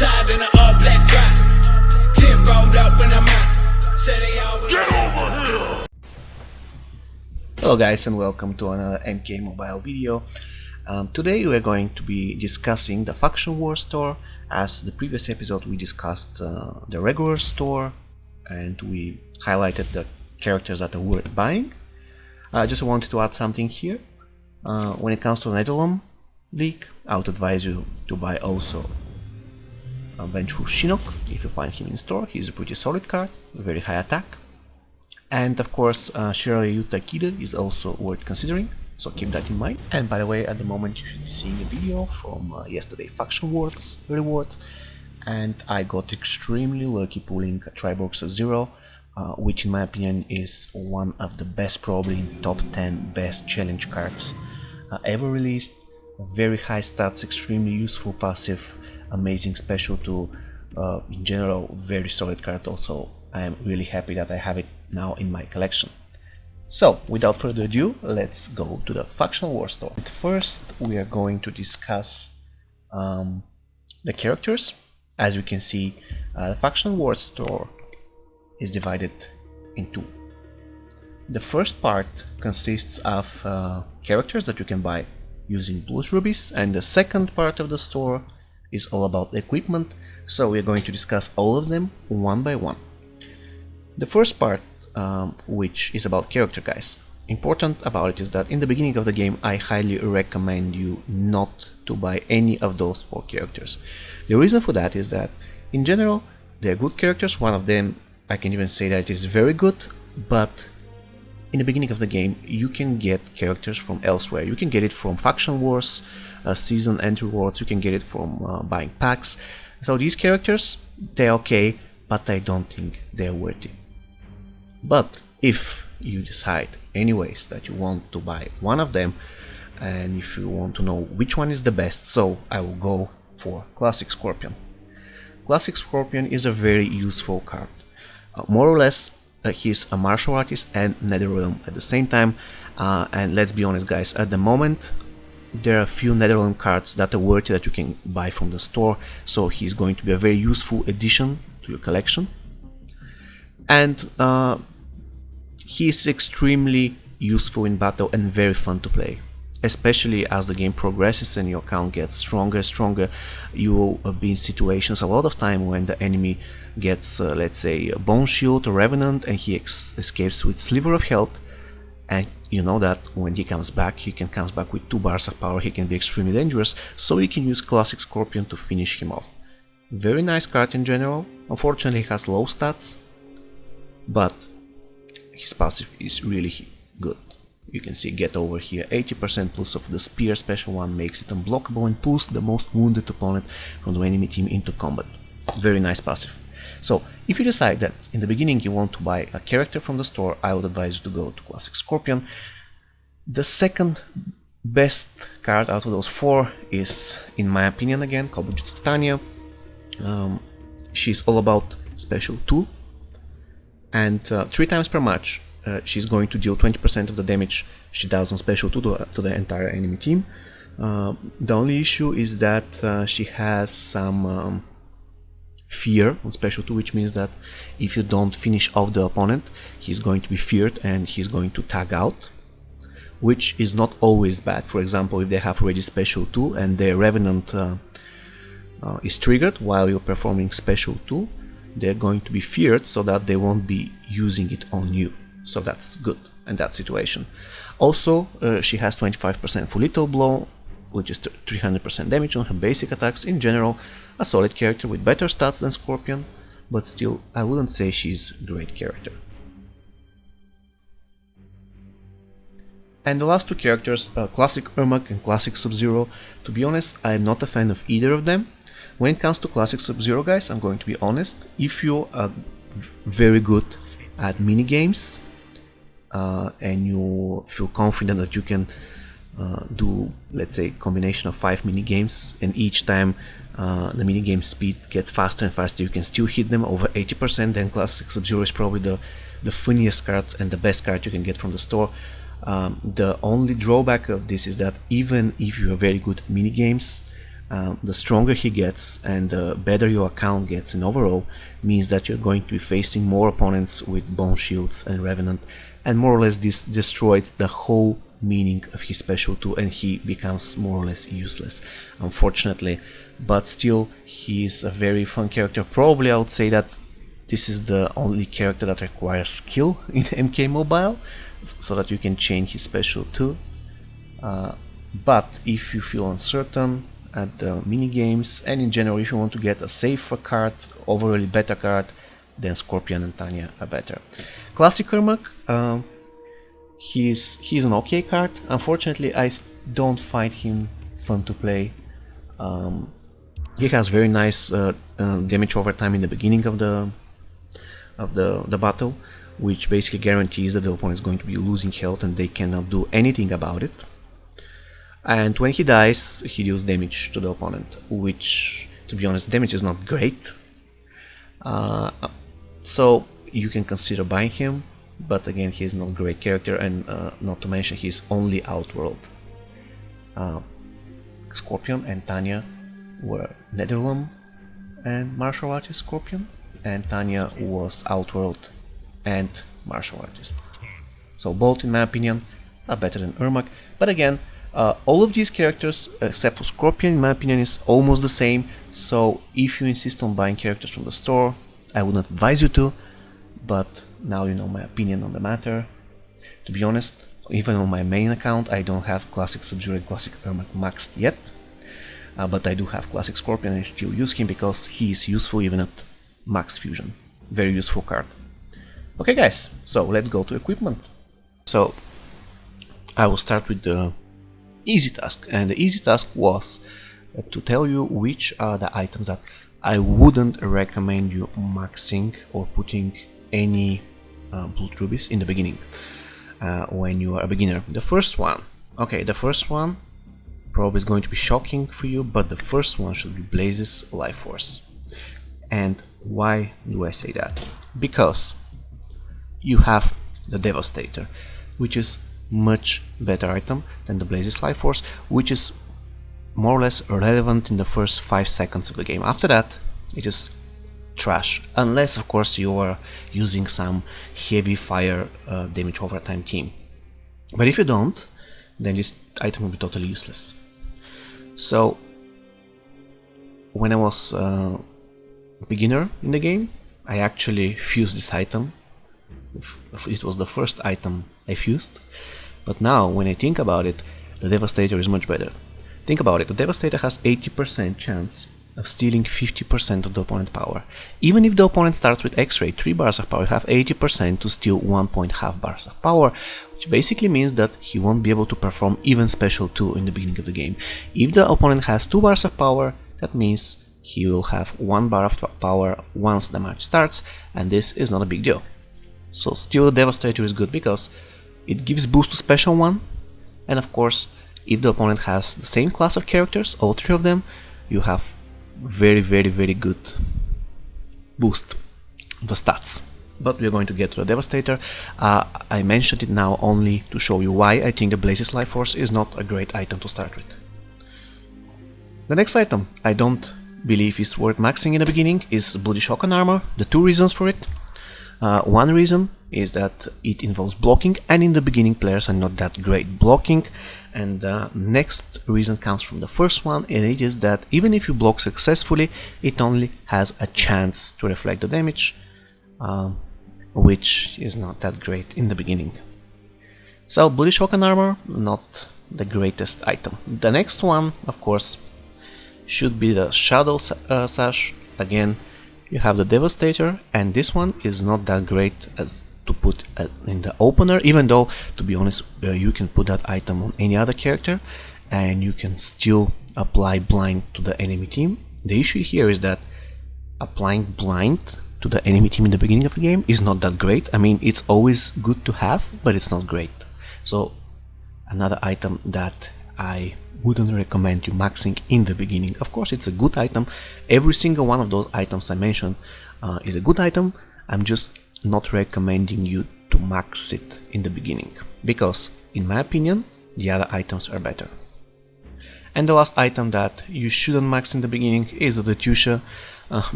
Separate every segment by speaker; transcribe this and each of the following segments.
Speaker 1: outside in an all black drop. 10 rolled up when I'm out. Say they always get over here.
Speaker 2: Hello guys, and welcome to another MK Mobile video. Today we are going to be discussing the Faction War store. As the previous episode we discussed the regular store and we highlighted the characters that are worth buying. I just wanted to add something here. When it comes to Netherlands League, I would advise you to buy also Vengeful Shinnok. If you find him in store, he's a pretty solid card, very high attack. And of course, Shirley Yuta Kida is also worth considering, so keep that in mind. And by the way, at the moment you should be seeing a video from yesterday Faction Wars rewards, and I got extremely lucky pulling Triborg Sub-Zero, which in my opinion is one of the best, probably in top 10 best challenge cards ever released. Very high stats, extremely useful passive, amazing special to in general, very solid card. Also, I am really happy that I have it now in my collection. So, without further ado, let's go to the Faction War store. At first, we are going to discuss the characters. As you can see, the Faction War store is divided in two. The first part consists of characters that you can buy using Blues Rubies, and the second part of the store is all about equipment, so we are going to discuss all of them one by one. The first part, which is about character, guys. Important about it is that in the beginning of the game I highly recommend you not to buy any of those 4 characters. The reason for that is that in general they're good characters. One of them I can even say that is very good, but in the beginning of the game you can get characters from elsewhere. You can get it from Faction Wars, season entry rewards, you can get it from buying packs. So these characters, they're okay, but I don't think they're worthy. But if you decide anyways that you want to buy one of them, and if you want to know which one is the best, so I will go for Classic Scorpion. Classic Scorpion is a very useful card. More or less, he's a martial artist and Netherrealm at the same time, and let's be honest guys, at the moment there are a few Netherrealm cards that are worthy that you can buy from the store, so he's going to be a very useful addition to your collection. And he's extremely useful in battle and very fun to play, especially as the game progresses and your account gets stronger and stronger. You will be in situations a lot of time when the enemy gets let's say a Bone Shield or Revenant, and he escapes with Sliver of Health, and you know that when he comes back, he comes back with 2 bars of power. He can be extremely dangerous, so you can use Classic Scorpion to finish him off. Very nice card in general. Unfortunately he has low stats, but his passive is really good. You can see get over here, 80% plus of the spear special one makes it unblockable and pulls the most wounded opponent from the enemy team into combat. Very nice passive. So if you decide that in the beginning you want to buy a character from the store, I would advise you to go to Classic Scorpion. The second best card out of those 4 is, in my opinion again, Kobujutsu Tanya. She's all about special 2, and 3 times per match she's going to deal 20% of the damage she does on special 2 to the entire enemy team. The only issue is that she has some fear on special 2, which means that if you don't finish off the opponent, he's going to be feared and he's going to tag out, which is not always bad. For example, if they have already special 2 and their Revenant is triggered while you're performing special 2, they're going to be feared so that they won't be using it on you. So that's good in that situation. Also, she has 25% for Lethal Blow, which is 300% damage on her basic attacks. In general, a solid character with better stats than Scorpion, but still I wouldn't say she's a great character. And the last 2 characters, Classic Ermac and Classic Sub-Zero. To be honest, I'm not a fan of either of them. When it comes to Classic Sub-Zero, guys, I'm going to be honest, if you are very good at minigames and you feel confident that you can do, let's say, combination of 5 minigames, and each time the minigame speed gets faster and faster, you can still hit them over 80%, then Classic Sub-Zero is probably the funniest card and the best card you can get from the store. The only drawback of this is that even if you are very good at minigames, the stronger he gets and the better your account gets in overall, means that you're going to be facing more opponents with Bone Shields and Revenant, and more or less this destroyed the whole meaning of his special 2 and he becomes more or less useless, unfortunately. But still, he's a very fun character. Probably I would say that this is the only character that requires skill in MK Mobile, so that you can change his special 2. But if you feel uncertain at the mini games, and in general if you want to get a safer card, overall better card, then Scorpion and Tanya are better. Classic Ermac, he's an okay card. Unfortunately, I don't find him fun to play. He has very nice damage over time in the beginning of the battle, which basically guarantees that the opponent is going to be losing health and they cannot do anything about it. And when he dies, he deals damage to the opponent, which, to be honest, damage is not great. So you can consider buying him, but again, he's not a great character, and not to mention he's only Outworld. Scorpion and Tanya were Netherrealm and martial artist Scorpion, and Tanya was Outworld and martial artist. So both, in my opinion, are better than Ermac. But again, all of these characters, except for Scorpion, in my opinion, is almost the same. So if you insist on buying characters from the store, I would not advise you to. But now you know my opinion on the matter. To be honest, even on my main account, I don't have Classic Sub-Zero and Classic Ermac maxed yet. But I do have Classic Scorpion and I still use him because he is useful even at max fusion. Very useful card. Okay guys, so let's go to equipment. So I will start with the easy task, and the easy task was to tell you which are the items that I wouldn't recommend you maxing or putting any Blood Rubies in the beginning when you are a beginner. The first one probably is going to be shocking for you, but the first one should be Blaze's Life Force. And why do I say that? Because you have the Devastator, which is much better item than the Blaze's Life Force, which is more or less irrelevant in the first 5 seconds of the game. After that, it is trash, unless of course you are using some heavy fire damage over time team. But if you don't, then this item will be totally useless. So when I was a beginner in the game, I actually fused this item. It was the first item I fused. But now, when I think about it, the Devastator is much better. Think about it, the Devastator has 80% chance of stealing 50% of the opponent's power. Even if the opponent starts with X-Ray 3 bars of power, you have 80% to steal 1.5 bars of power, which basically means that he won't be able to perform even special 2 in the beginning of the game. If the opponent has 2 bars of power, that means he will have 1 bar of power once the match starts, and this is not a big deal. So still the Devastator is good because it gives boost to special 1, and of course if the opponent has the same class of characters, all 3 of them, you have very good boost the stats. But we are going to get to the Devastator. I mentioned it now only to show you why I think the Blaze's Life Force is not a great item to start with. The next item I don't believe is worth maxing in the beginning is Bloody Shotgun Armor. The 2 reasons for it. One reason is that it involves blocking, and in the beginning players are not that great blocking, and the next reason comes from the first one, and it is that even if you block successfully, it only has a chance to reflect the damage, which is not that great in the beginning. So Bloody Shotgun Armor, not the greatest item. The next one, of course, should be the Shadow Sash. Again, you have the Devastator, and this one is not that great as to put in the opener, even though, to be honest, you can put that item on any other character and you can still apply blind to the enemy team. The issue here is that applying blind to the enemy team in the beginning of the game is not that great. I mean, it's always good to have, but it's not great. So another item that I wouldn't recommend you maxing in the beginning. Of course, it's a good item. Every single one of those items I mentioned is a good item. I'm just not recommending you to max it in the beginning, because in my opinion the other items are better. And the last item that you shouldn't max in the beginning is the Tusha.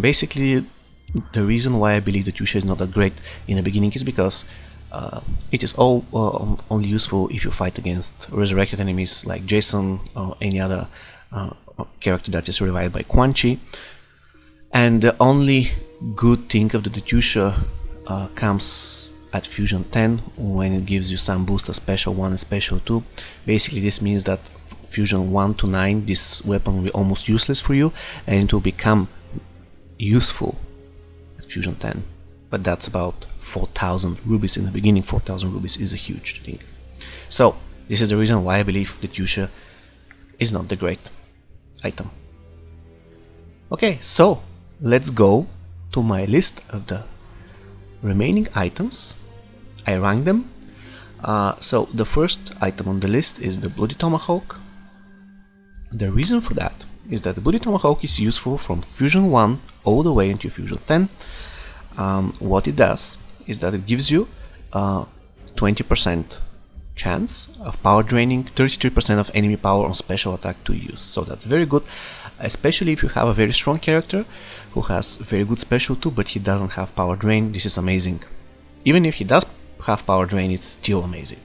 Speaker 2: Basically, the reason why I believe the Tusha is not that great in the beginning is because it is only useful if you fight against resurrected enemies like Jason or any other character that is revived by Quan Chi. And the only good thing of the Tusha comes at Fusion 10 when it gives you some booster Special 1 and Special 2. Basically this means that Fusion 1 to 9 this weapon will be almost useless for you, and it will become useful at Fusion 10. But that's about 4,000 rubies in the beginning. 4,000 rubies is a huge thing. So this is the reason why I believe the Tusha is not the great item. Okay, so let's go to my list of the remaining items. I rank them. So the first item on the list is the Bloody Tomahawk. The reason for that is that the Bloody Tomahawk is useful from Fusion 1 all the way into Fusion 10. What it does is that it gives you 20% chance of power draining 33% of enemy power on special attack to use. So that's very good, especially if you have a very strong character who has very good special too, but he doesn't have power drain. This is amazing. Even if he does have power drain, it's still amazing.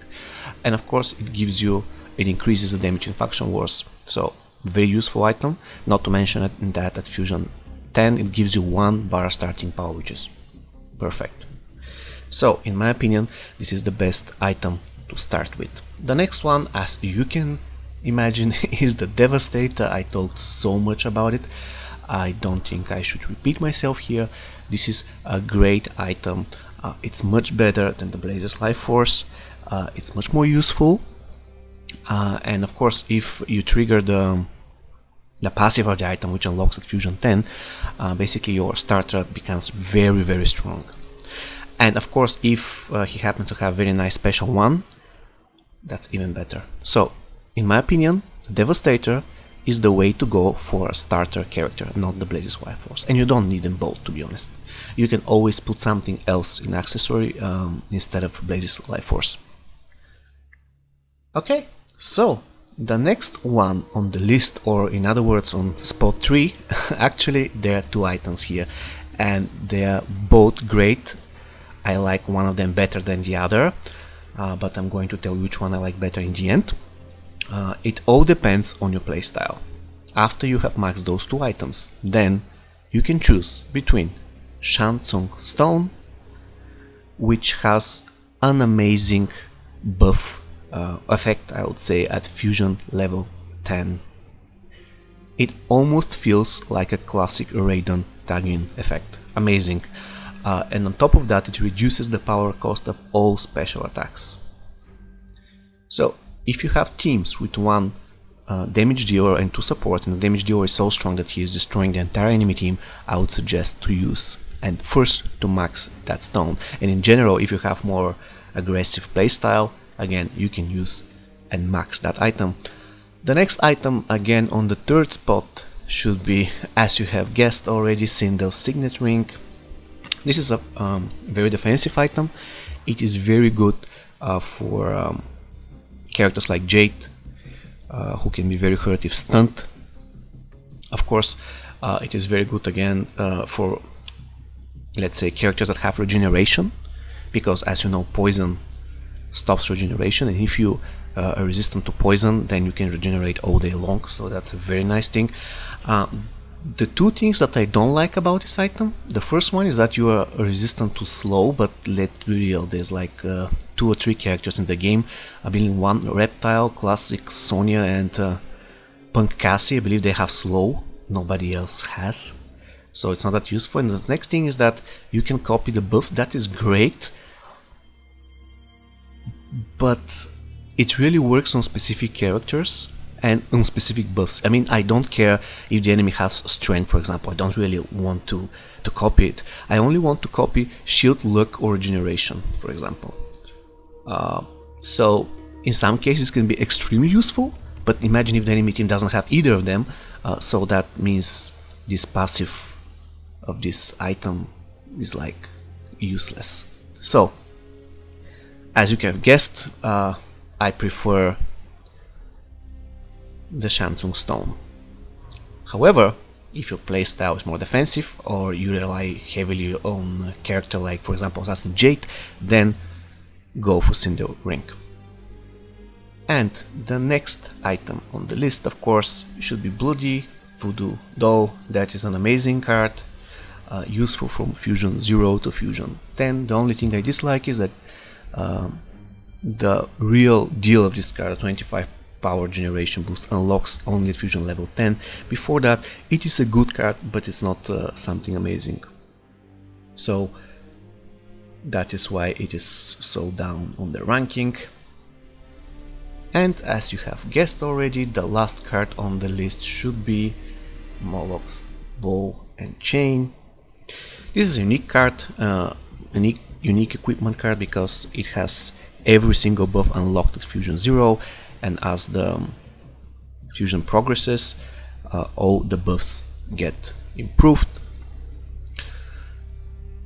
Speaker 2: And of course it increases the damage in faction wars, so very useful item. Not to mention that at Fusion 10 it gives you 1 bar starting power, which is perfect. So in my opinion this is the best item to start with. The next one, as you can imagine, is the Devastator. I talked so much about it, I don't think I should repeat myself here. This is a great item. It's much better than the Blaze's Life Force. It's much more useful, and of course if you trigger the passive of the item, which unlocks at Fusion 10, basically your starter becomes very strong. And of course if he happens to have very nice special 1, that's even better. So in my opinion Devastator is the way to go for a starter character, not the Blaze's Life Force. And you don't need them both, to be honest. You can always put something else in accessory instead of Blaze's Life Force. Okay, so the next one on the list, or in other words on spot 3, actually there are 2 items here and they are both great. I like one of them better than the other, but I'm going to tell you which one I like better in the end. It all depends on your playstyle. After you have maxed those 2 items, then you can choose between Chanseong Stone, which has an amazing buff effect, I would say, at Fusion level 10. It almost feels like a classic Raiden tagging effect. Amazing. And on top of that, it reduces the power cost of all special attacks. So if you have teams with 1 damage dealer and 2 support, and the damage dealer is so strong that he is destroying the entire enemy team, I would suggest to use and first to max that stone. And in general, if you have more aggressive playstyle, again you can use and max that item. The next item, again on the 3rd spot, should be, as you have guessed already, Sindel's Signet Ring. This is a very defensive item. It is very good for characters like Jade, who can be very hurt if stunned. Of course, it is very good again for, let's say, characters that have regeneration, because as you know, poison stops regeneration, and if you are resistant to poison, then you can regenerate all day long, so that's a very nice thing. The 2 things that I don't like about this item, the first one is that you are resistant to slow, but let's be real, there's like 2 or 3 characters in the game. I believe 1 Reptile, Classic Sonya, and Punk Cassie, I believe they have slow, nobody else has, so it's not that useful. And the next thing is that you can copy the buff. That is great, but it really works on specific characters and on specific buffs. I mean, I don't care if the enemy has strength, for example. I don't really want to copy it. I only want to copy shield, luck, or regeneration, for example. So in some cases it can be extremely useful, but imagine if the enemy team doesn't have either of them, so that means this passive of this item is like useless. So as you can have guessed, I prefer the Chanseong Stone. However, if your playstyle is more defensive or you rely heavily on a character like, for example, Assassin Jade, then go for Signet Ring. And the next item on the list, of course, should be Bloody Voodoo Doll. That is an amazing card, useful from Fusion 0 to Fusion 10. The only thing I dislike is that the real deal of this card, 25 power generation boost, unlocks only at Fusion level 10. Before that, it is a good card, but it's not something amazing. So that is why it is so down on the ranking. And as you have guessed already, the last card on the list should be Moloch's Ball and Chain. This is a unique card, unique equipment card, because it has every single buff unlocked at Fusion 0, and as the Fusion progresses, all the buffs get improved.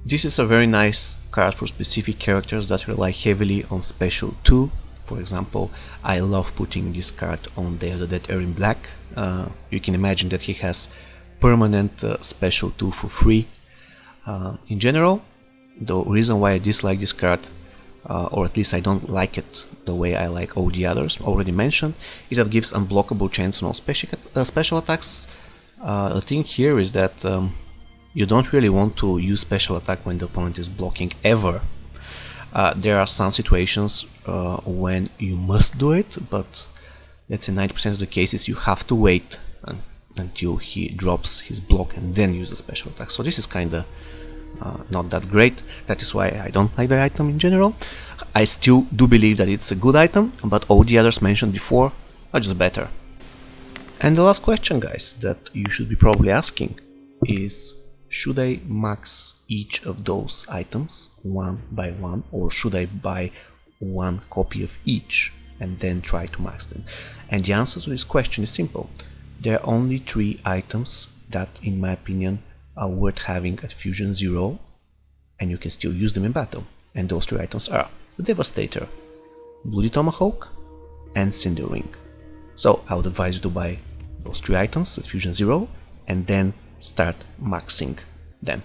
Speaker 2: This is a very nice card for specific characters that rely heavily on Special 2. For example, I love putting this card on Day of the Dead in Black. You can imagine that he has permanent Special 2 for free. In general, the reason why I dislike this card, or at least I don't like it the way I like all the others already mentioned, is that it gives unblockable chance on all special attacks. The thing here is that you don't really want to use special attack when the opponent is blocking ever. There are some situations when you must do it, but let's say 90% of the cases you have to wait until he drops his block and then use a special attack. So this is kinda not that great. That is why I don't like the item in general. I still do believe that it's a good item, but all the others mentioned before are just better. And the last question, guys, that you should be probably asking is, should I max each of those items one by one, or should I buy one copy of each and then try to max them? And the answer to this question is simple. There are only 3 items that, in my opinion, are worth having at Fusion 0, and you can still use them in battle. And those 3 items are the Devastator, Bloody Tomahawk, and Signet Ring. So I would advise you to buy those 3 items at Fusion 0 and then start maxing them.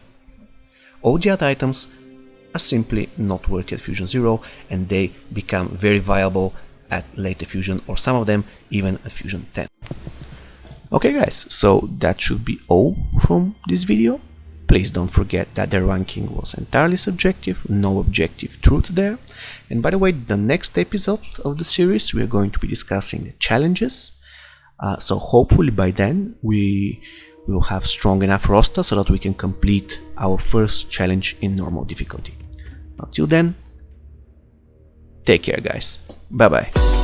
Speaker 2: All the other items are simply not worth it at Fusion 0, and they become very viable at later Fusion, or some of them even at Fusion 10. Okay guys, so that should be all from this video. Please don't forget that the ranking was entirely subjective, no objective truth there. And by the way, the next episode of the series we are going to be discussing the challenges. So hopefully by then we will have strong enough roster so that we can complete our first challenge in normal difficulty. Until then, take care guys. Bye bye.